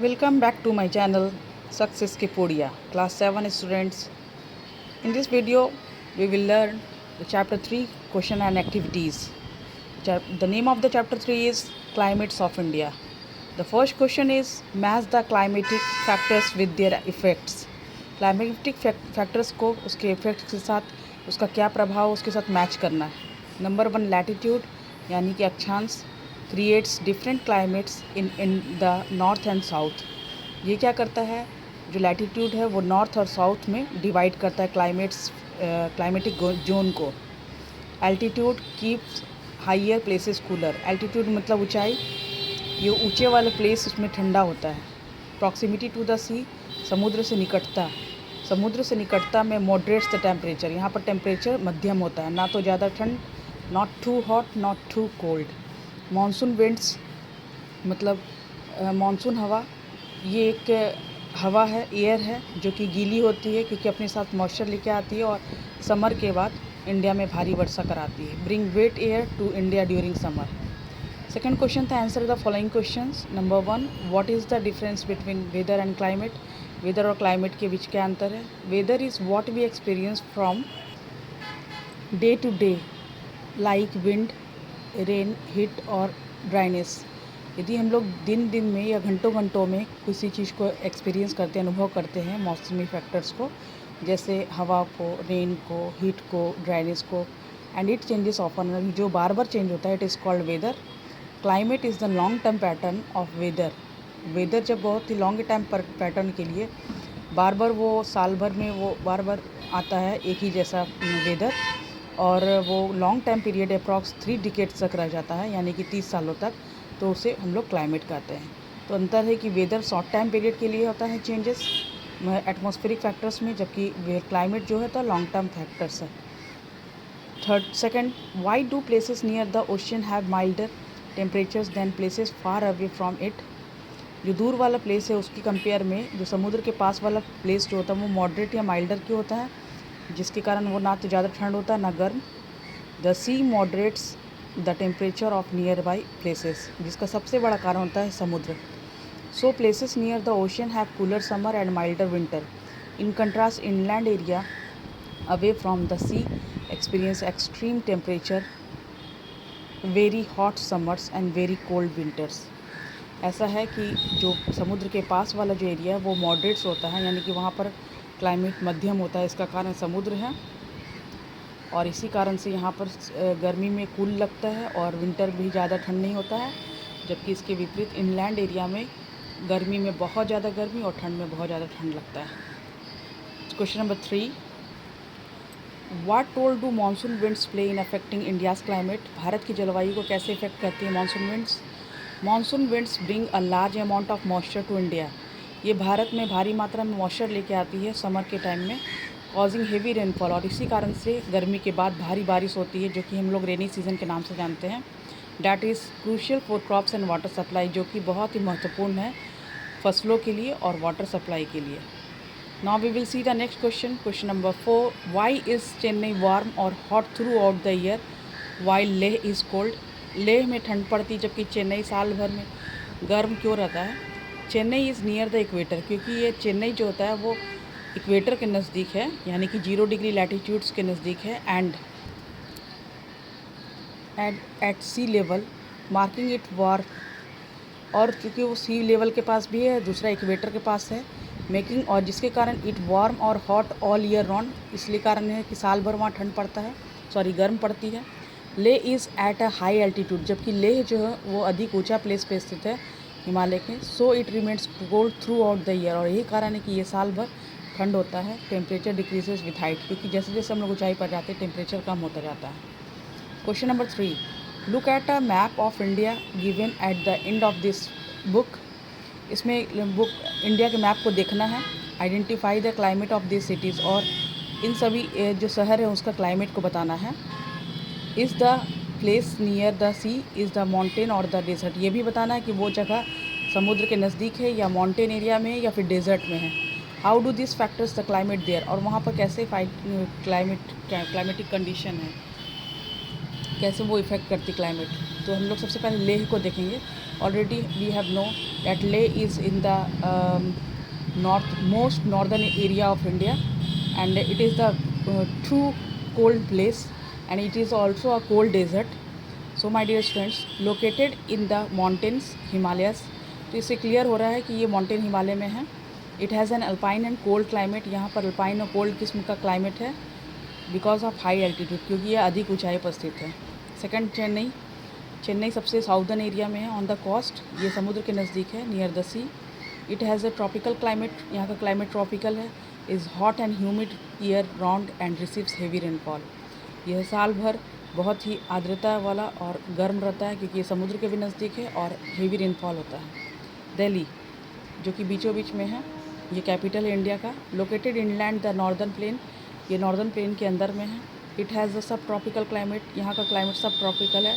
Welcome back to my channel Success Kipodia, Class 7 students. In this video, we will learn the Chapter 3 question and activities. The name of the Chapter 3 is Climates of India. The first question is match the climatic factors with their effects. Climatic factors को उसके effects के साथ उसका क्या प्रभाव उसके साथ match करना है। नंबर 1 लैटिट्यूड यानी कि अक्षांश creates different climates in the north and south. ये क्या करता है, जो लैटिट्यूड है वो नॉर्थ और साउथ में डिवाइड करता है क्लाइमेटिक जोन को। Altitude keeps higher places cooler. Altitude मतलब ऊंचाई, ये ऊंचे वाले प्लेस उसमें ठंडा होता है। प्रॉक्सिमिटी टू द सी समुद्र से निकटता में मॉडरेट्स द टेम्परेचर। यहाँ पर टेम्परेचर मध्यम होता है, ना तो ज़्यादा ठंड, not too hot not too cold. Monsoon winds मतलब मॉनसून हवा, ये एक हवा है, एयर है जो कि गीली होती है क्योंकि अपने साथ मॉइस्चर लेके आती है और समर के बाद इंडिया में भारी वर्षा कराती है। Bring wet air to India during summer. Second question था answer the following questions. Number 1 what is the difference between weather and climate. Weather और क्लाइमेट के बीच क्या अंतर है। Weather is what we experience from day to day like wind, rain, heat और dryness. यदि हम लोग दिन दिन में या घंटों घंटों में किसी चीज़ को एक्सपीरियंस करते हैं, अनुभव करते हैं मौसमी फैक्टर्स को, जैसे हवा को, रेन को, हीट को, ड्राइनेस को, एंड इट चेंजेस ऑफन, जो बार बार चेंज होता है, it is called weather. Climate is the long term pattern of weather. Weather जब बहुत ही लॉन्ग टाइम पैटर्न के लिए बार बार वो साल भर में वो बार बार आता है एक ही जैसा वेदर, और वो long time period approx 3 decades तक रह जाता है, यानी कि 30 सालों तक, तो उसे हम लोग क्लाइमेट कहते हैं। तो अंतर है कि वेदर शॉर्ट टाइम पीरियड के लिए होता है चेंजेस एटमॉस्फेरिक फैक्टर्स में, जबकि क्लाइमेट जो है तो लॉन्ग टर्म फैक्टर्स है। Second, why do places near the ocean have milder temperatures than places far away from it. जो दूर वाला प्लेस है उसकी कंपेयर में जो समुद्र के पास वाला प्लेस जो होता है वो मॉडरेट या माइल्डर क्यों होता है, जिसके कारण वो ना तो ज़्यादा ठंड होता है ना गर्म। The sea moderates the temperature of nearby places, जिसका सबसे बड़ा कारण होता है समुद्र। So places near the ocean have cooler summer and milder winter. In contrast inland area away from the sea experience extreme temperature, very hot summers and very cold winters. ऐसा है कि जो समुद्र के पास वाला जो एरिया है वो मॉडरेट्स होता है, यानी कि वहाँ पर क्लाइमेट मध्यम होता है, इसका कारण समुद्र है, और इसी कारण से यहाँ पर गर्मी में कूल लगता है और विंटर भी ज़्यादा ठंड नहीं होता है। जबकि इसके विपरीत इनलैंड एरिया में गर्मी में बहुत ज़्यादा गर्मी और ठंड में बहुत ज़्यादा ठंड लगता है। Question number 3, what role do monsoon winds play in affecting India's climate. Bharat की जलवायु को कैसे इफेक्ट करती है monsoon winds. Monsoon winds bring a large amount of moisture to India. ये भारत में भारी मात्रा में मॉइस्चर लेके आती है समर के टाइम में, कॉजिंग हेवी रेनफॉल, और इसी कारण से गर्मी के बाद भारी बारिश होती है, जो कि हम लोग रेनी सीजन के नाम से जानते हैं। That is crucial for crops and water supply, जो कि बहुत ही महत्वपूर्ण है फसलों के लिए और वाटर सप्लाई के लिए। Now we will see the next question. Question number 4, why is Chennai warm और hot throughout the year while Leh is cold. Leh में ठंड पड़ती जबकि चेन्नई साल भर में गर्म क्यों रहता है। Chennai is near the equator, क्योंकि ये चेन्नई जो होता है वो इक्वेटर के नज़दीक है, यानी कि 0 डिग्री लैटीट्यूड्स के नज़दीक है, and at sea level making it warm, और क्योंकि वो सी लेवल के पास भी है, दूसरा इक्वेटर के पास है, मेकिंग, और जिसके कारण इट वार्म और हॉट ऑल ईयर राउंड, इसलिए कारण है कि साल भर वहाँ ठंड पड़ता है, गर्म पड़ती है। Leh is at a high altitude, जबकि लेह जो है वो अधिक ऊंचा प्लेस पे स्थित है हिमालय के। So it remains cold through out the year, और यही कारण है कि ये साल भर ठंड होता है। टेम्परेचर डिक्रीजेज विथ हाइट, क्योंकि जैसे जैसे हम लोग ऊंचाई पर जाते हैं टेम्परेचर कम होता जाता है। Question number 3, look at a map of India given at the end of this book. इसमें बुक इंडिया के मैप को देखना है। Identify the climate of this cities, और इन सभी जो शहर है उसका क्लाइमेट को बताना है। Is the place near the sea, is the mountain और द डेजर्ट, ये भी बताना है कि वो जगह समुद्र के नज़दीक है या माउंटेन एरिया में है या फिर डेजर्ट में है। How do this factors the climate there, और वहाँ पर कैसे क्लाइमेटिक कंडीशन है, कैसे वो इफ़ेक्ट करती क्लाइमेट। तो हम लोग सबसे पहले लेह को देखेंगे। Already we have known that Leh is in the most northern area of India, and it is the true cold place, and it is also a cold desert. So my dear students, located in the mountains Himalayas, तो इससे clear हो रहा है कि ये mountain Himalaya में है. It has N alpine and cold climate. यहाँ पर अल्पाइन और कोल्ड किस्म का क्लाइमेट है बिकॉज ऑफ हाई एल्टीट्यूड, क्योंकि यह अधिक ऊंचाई पर स्थित है. सेकंड, चेन्नई सबसे साउदर्न एरिया में है, ऑन द कोस्ट. ये समुद्र के नज़दीक है, near the sea. It has a tropical climate. यहाँ का क्लाइमेट ट्रॉपिकल है. Is hot and humid year round and receives heavy rainfall. यह साल भर बहुत ही आर्द्रता वाला और गर्म रहता है, क्योंकि ये समुद्र के भी नज़दीक है और हेवी रेनफॉल होता है. दिल्ली, जो कि बीचों बीच में है, ये कैपिटल है इंडिया का. Located inland the northern plain. ये नॉर्दर्न प्लेन के अंदर में है. इट हैज़ अ सब ट्रॉपिकल क्लाइमेट. यहाँ का क्लाइमेट सब ट्रॉपिकल है.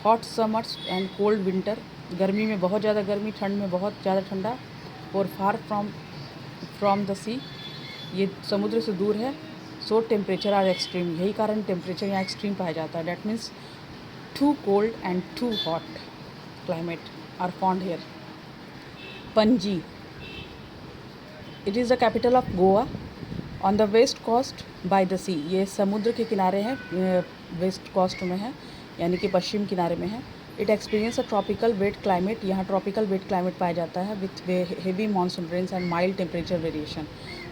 Hot summers and cold winter. गर्मी में बहुत ज़्यादा गर्मी, ठंड में बहुत ज़्यादा ठंडा. और फार फ्रॉम द सी. ये समुद्र से दूर है. So temperature are extreme. यही कारण टेम्परेचर यहाँ एक्सट्रीम पाया जाता है. That means too cold and too hot climate are found here. Panaji, it is the capital of Goa on the west coast by the sea. ये समुद्र के किनारे है, वेस्ट कोस्ट में है, यानी कि पश्चिम किनारे में है. It experience a tropical wet climate. यहाँ ट्रॉपिकल वेट क्लाइमेट पाया जाता है with heavy monsoon rains and mild temperature variation.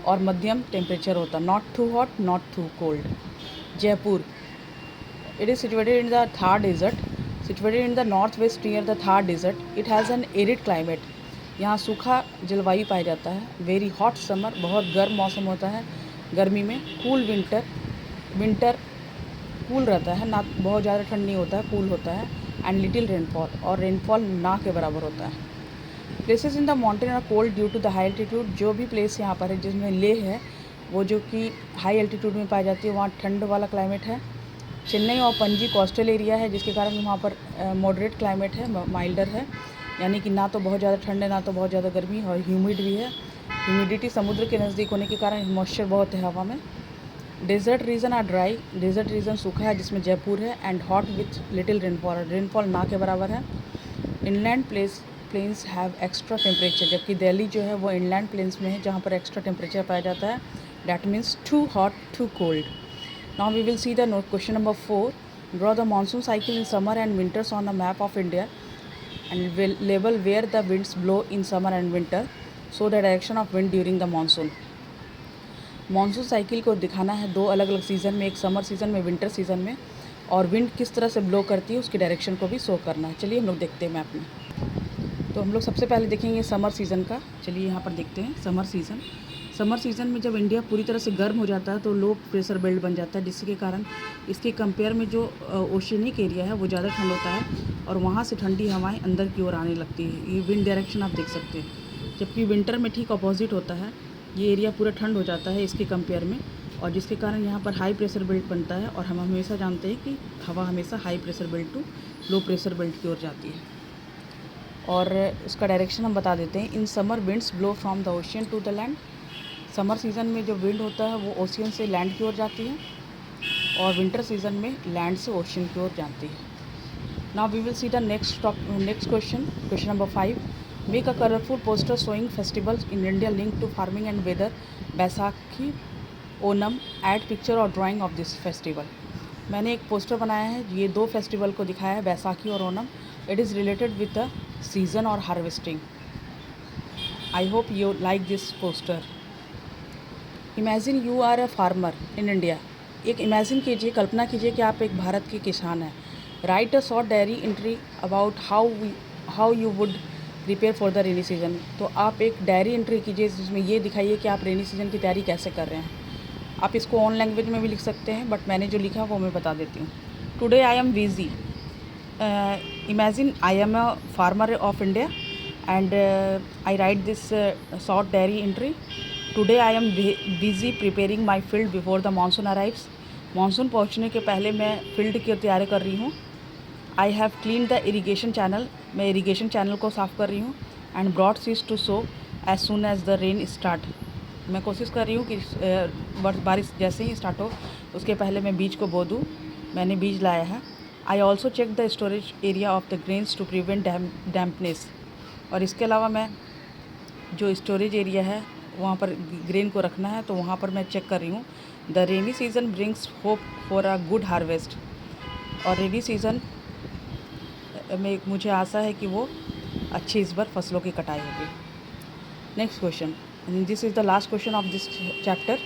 और मध्यम टेम्परेचर होता है, not too hot not too cold. Jaipur, it is situated in the Thar desert. Situated in the north west near the Thar desert. It has an arid climate. यहाँ सूखा जलवायु पाया जाता है. वेरी हॉट समर, बहुत गर्म मौसम होता है गर्मी में. कूल विंटर कूल रहता है, ना बहुत ज़्यादा ठंड नहीं होता है, कूल होता है. एंड लिटिल रेनफॉल, और रेनफॉल ना के बराबर होता है. Places in the mountain are cold due to the high altitude. जो भी प्लेस यहाँ पर है, जिसमें लेह है, वो जो कि हाई एल्टीट्यूड में पाई जाती है, वहाँ ठंड वाला क्लाइमेट है. चेन्नई और पणजी कोस्टल एरिया है, जिसके कारण वहाँ पर मॉडरेट क्लाइमेट है, माइल्डर है, यानी कि ना तो बहुत ज़्यादा ठंड है ना तो बहुत ज़्यादा गर्मी, और ह्यूमिड भी है. ह्यूमिडिटी समुद्र के नज़दीक होने के कारण मॉइस्चर बहुत है हवा में. Desert region are dry. Desert region सूखा है, जिसमें जयपुर है. And hot with little rainfall. Rainfall ना के बराबर है. Inland plains have extra temperature. जबकि दिल्ली जो है वो इनलैंड प्लेन्स में है, जहाँ पर एक्स्ट्रा टेम्परेचर पाया जाता है. That means too hot too cold. Now we will see the question number 4. Draw the monsoon cycle in summer and winters on the map of India and will label where the winds blow in summer and winter. So the direction of wind during the monsoon. Monsoon cycle को दिखाना है दो अलग अलग season में, एक summer season में, winter season में, और विंड किस तरह से ब्लो करती है उसकी डायरेक्शन को भी शो करना है. चलिए हम लोग देखते हैं मैप में. तो हम लोग सबसे पहले देखेंगे समर सीज़न का. चलिए यहाँ पर देखते हैं समर सीज़न. समर सीज़न में जब इंडिया पूरी तरह से गर्म हो जाता है तो लो प्रेशर बेल्ट बन जाता है, जिसके कारण इसके कंपेयर में जो ओशियनिक एरिया है वो ज़्यादा ठंड होता है, और वहाँ से ठंडी हवाएं अंदर की ओर आने लगती है. ये विंड डायरेक्शन आप देख सकते हैं. जबकि विंटर में ठीक अपोजिट होता है, ये एरिया पूरा ठंड हो जाता है इसके कंपेयर में, और जिसके कारण यहाँ पर हाई प्रेशर बेल्ट बनता है. और हम हमेशा जानते हैं कि हवा हमेशा high pressure belt to low pressure belt की ओर जाती है. और इसका डायरेक्शन हम बता देते हैं. In summer winds blow from the ocean to the land. Summer season में जो विंड होता है वो ओशियन से लैंड की ओर जाती है, और विंटर सीज़न में लैंड से ओशियन की ओर जाती है. Now we will see the next question. Question number 5. Make a colourful poster showing festivals in India link to farming and weather. Baisakhi, Onam. Add picture और ड्राइंग ऑफ दिस फेस्टिवल. मैंने एक poster बनाया है, ये दो फेस्टिवल को दिखाया है, बैसाखी और Onam. It is related with the season और harvesting. I hope you like this poster. Imagine you are a farmer in India. एक इमेजिन कीजिए, कल्पना कीजिए कि आप एक भारत के किसान हैं. Right a short diary entry about how you would prepare for the rainy season. तो आप एक डायरी एंट्री कीजिए जिसमें ये दिखाइए कि आप रेनी सीजन की तैयारी कैसे कर रहे हैं. आप इसको ऑन लैंग्वेज में भी लिख सकते हैं, बट मैंने जो लिखा वो मैं बता देती हूँ. Today I am busy. Imagine I am a farmer of India and I right this short diary entry. Today I am busy preparing my field before the monsoon arrives. Monsoon पहुँचने के पहले मैं फील्ड की तैयारी कर रही हूँ. I have clean the irrigation channel. मैं इरीगेशन चैनल को साफ़ कर रही हूँ. And broad seeds to sow as soon as the rain start. मैं कोशिश कर रही हूँ कि बारिश जैसे ही स्टार्ट हो उसके पहले मैं बीज को बो दूँ. मैंने बीज लाया है. I also check the storage area of the grains to prevent dampness. और इसके अलावा मैं जो स्टोरेज एरिया है वहाँ पर ग्रेन को रखना है तो वहाँ पर मैं चेक कर रही हूँ। The rainy season brings hope for a good harvest. और रेनी सीज़न में मुझे आशा है कि वो अच्छी इस बार फसलों की कटाई होगी। Next question, this is the last question of this chapter,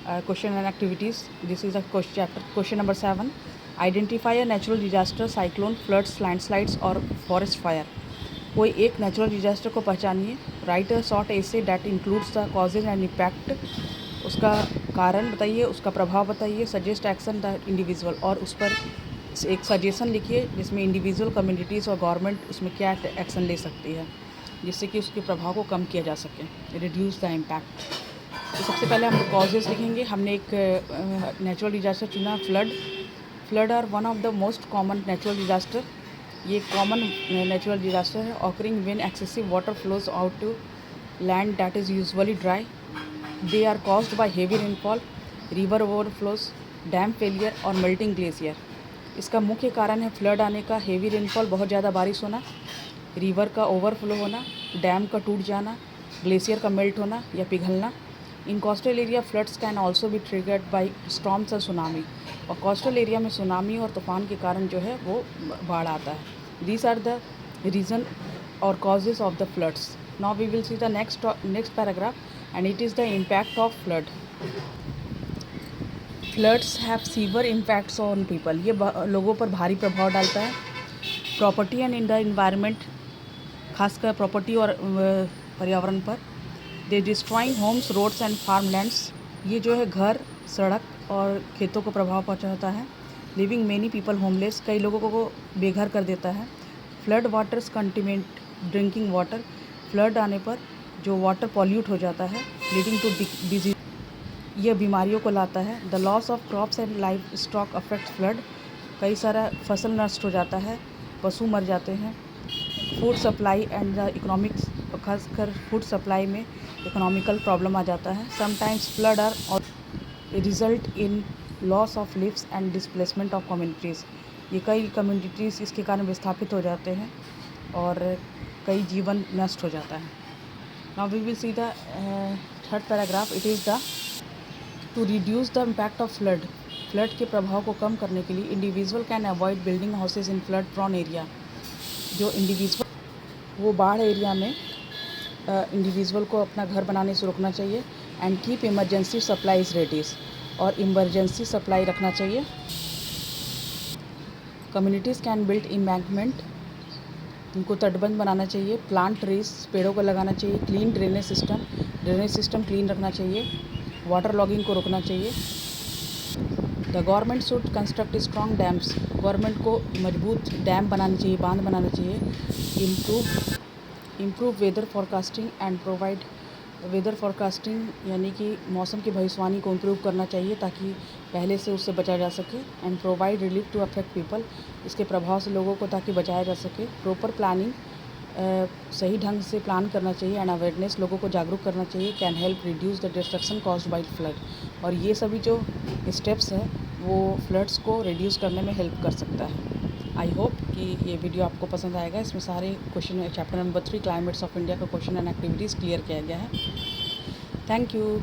question and activities. This is the chapter question number 7। Identify a natural disaster, cyclone, floods, landslides और फॉरेस्ट फायर। कोई एक नेचुरल डिजास्टर को पहचानिए। Write a short essay that includes the causes and impact. उसका कारण बताइए, उसका प्रभाव बताइए। सजेस्ट एक्शन द इंडिविजुअल, और उस पर एक सजेशन लिखिए जिसमें इंडिविजुअल, कम्युनिटीज़ और गवर्नमेंट उसमें क्या एक्शन ले सकती है जिससे कि उसके प्रभाव को कम किया जा सके, रिड्यूस द इम्पैक्ट। तो सबसे पहले हम कॉजेज़ लिखेंगे। हमने एक नेचुरल डिजास्टर चुना, flood. Flood are one of the most common natural disaster. ये कॉमन नेचुरल डिजास्टर है occurring when excessive water flows out to land that is usually dry. They are caused by heavy rainfall, river overflows, dam failure और melting glacier. इसका मुख्य कारण है flood आने का heavy rainfall, बहुत ज़्यादा बारिश होना, रिवर का ओवरफ्लो होना, डैम का टूट जाना, ग्लेशियर का मेल्ट होना या पिघलना। इन coastal area floods can also be triggered by storms और सुनामी। और कोस्टल एरिया में सुनामी और तूफान के कारण जो है वो बाढ़ आता है। दीज आर द रीज़न और causes of the floods. Now we will see the next paragraph and it is the impact of flood. Floods have severe impacts on people. ये लोगों पर भारी प्रभाव डालता है। Property and in the environment, खासकर property और पर्यावरण पर। They destroying homes, roads and farmlands. ये जो है घर, सड़क और खेतों को प्रभाव पहुंचाता है। लिविंग मेनी पीपल होमलेस, कई लोगों को बीघर कर देता है। Flood waters contaminate drinking water. Flood आने पर जो वाटर पॉल्यूट हो जाता है, लीडिंग टू डिजीज, यह बीमारियों को लाता है। The loss of crops and life stock affect flood. कई सारा फसल नष्ट हो जाता है, पशु मर जाते हैं। Food supply and the economics, खासकर फूड सप्लाई में इकोनॉमिकल प्रॉब्लम आ जाता है। समटाइम्स फ्लड आर और result in loss of lives and displacement of communities. ये कई कम्युनिटीज़ इसके कारण विस्थापित हो जाते हैं और कई जीवन नष्ट हो जाता है। Now we will see the third paragraph. It is the to reduce the impact of flood. Flood के प्रभाव को कम करने के लिए individual can avoid building houses in flood prone area. जो इंडिविजुअल वो बाढ़ एरिया में इंडिविजुअल को अपना घर बनाने से रोकना चाहिए। And keep emergency supplies Reddy's, और इमरजेंसी सप्लाई रखना चाहिए। कम्युनिटीज़ कैन बिल्ड एम्बैंकमेंट, उनको तटबंध बनाना चाहिए। प्लांट ट्रीज, पेड़ों को लगाना चाहिए। क्लीन ड्रेनेज सिस्टम क्लीन रखना चाहिए। वाटर लॉगिंग को रोकना चाहिए। The government should construct strong dams, government को मजबूत डैम बनाने चाहिए, बांध बनाना चाहिए। Improve weather forecasting and provide weather forecasting, यानी कि मौसम की भविष्यवाणी को इम्प्रूव करना चाहिए ताकि पहले से उससे बचा जा सके। And provide relief to affect people, इसके प्रभाव से लोगों को ताकि बचाया जा सके। प्रॉपर प्लानिंग, सही ढंग से प्लान करना चाहिए। एंड अवेयरनेस, लोगों को जागरूक करना चाहिए। Can help reduce the destruction caused by flood, और ये सभी जो स्टेप्स हैं वो फ्लड्स को रिड्यूस करने में हेल्प कर सकता है। आई होप कि ये वीडियो आपको पसंद आएगा। इसमें सारे question, chapter number 3 climates of India का क्वेश्चन एंड एक्टिविटीज़ क्लियर किया गया है। Thank you.